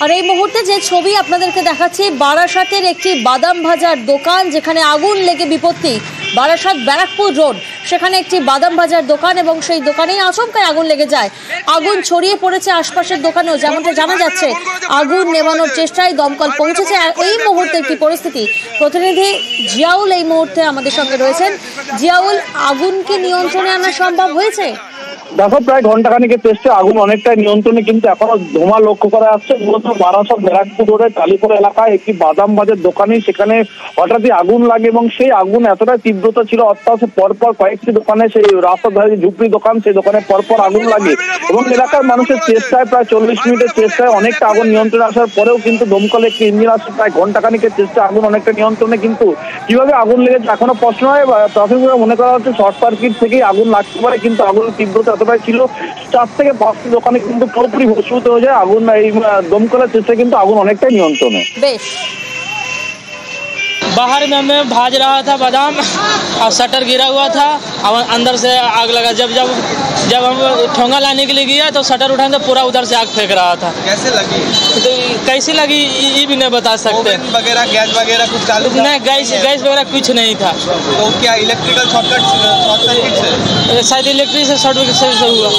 আর এই মুহূর্তে যে ছবি আপনাদেরকে দেখাচ্ছি, বারাসাতের একটি বাদাম ভাজার দোকান যেখানে আগুন লেগে বিপত্তি। বারাসাত ব্যারাকপুর রোড, সেখানে একটি বাদাম ভাজার দোকান এবং সেই দোকানেই আচমকায় আগুন লেগে যায়। আগুন ছড়িয়ে পড়েছে আশপাশের দোকানেও, যেমনটা জানা যাচ্ছে আগুন নেভানোর চেষ্টায় দমকল পৌঁছেছে। এই মুহূর্তের কি পরিস্থিতি, প্রতিনিধি জিয়াউল এই মুহূর্তে আমাদের সঙ্গে রয়েছেন। জিয়াউল, আগুনকে নিয়ন্ত্রণে আনা সম্ভব হয়েছে? দেখো, প্রায় ঘন্টাখানিকের চেষ্টা আগুন অনেকটাই নিয়ন্ত্রণে, কিন্তু এখনো ধোঁয়া লক্ষ্য করা যাচ্ছে। মূলত বারাসাত ব্যারাকপুর রোডের টালিপুর এলাকায় একটি বাদাম ভাজার দোকানে সেখানে হঠাৎই আগুন লাগে এবং সেই আগুন এতটাই তীব্রতা ছিল, অর্থাৎ পরপর কয়েকটি দোকানে, সেই রাস্তার ধারে ঝুপড়ি দোকান, সেই দোকানে পরপর আগুন লাগে এবং এলাকার মানুষের চেষ্টায়, প্রায় 40 মিনিটের চেষ্টায় অনেকটা আগুন নিয়ন্ত্রণে আসার পরেও কিন্তু দমকলে একটি ইঞ্জিন আসে। প্রায় ঘন্টাখানিকের চেষ্টা আগুন অনেকটা নিয়ন্ত্রণে, কিন্তু কিভাবে আগুন লেগেছে এখনো প্রশ্ন হয়। প্রাথমিকভাবে মনে করা হচ্ছে শর্ট সার্কিট থেকেই আগুন লাগতে পারে, কিন্তু আগুনের তীব্রতা এতটাই ছিল 4 থেকে 5টি দোকানে কিন্তু পুরোপুরি ভস্মীভূত হয়ে যায় আগুন। এই দমকলের চেষ্টা কিন্তু আগুন অনেকটাই নিয়ন্ত্রণে। বেশ, बाहर में मैं भाज रहा था बादाम और शटर गिरा हुआ था और अंदर से आग लगा। जब हम ठोंगा लाने के लिए गया तो शटर उठाए तो पूरा उधर से आग फेंक रहा था। कैसे लगी? तो कैसी लगी ये भी नहीं बता सकते। वगैरह गैस वगैरह कुछ चालू नहीं, गैस वगैरह कुछ नहीं था। तो क्या इलेक्ट्रिकल शॉर्ट सर्किट से? शायद इलेक्ट्रिक से शॉर्ट सर्किट से हुआ।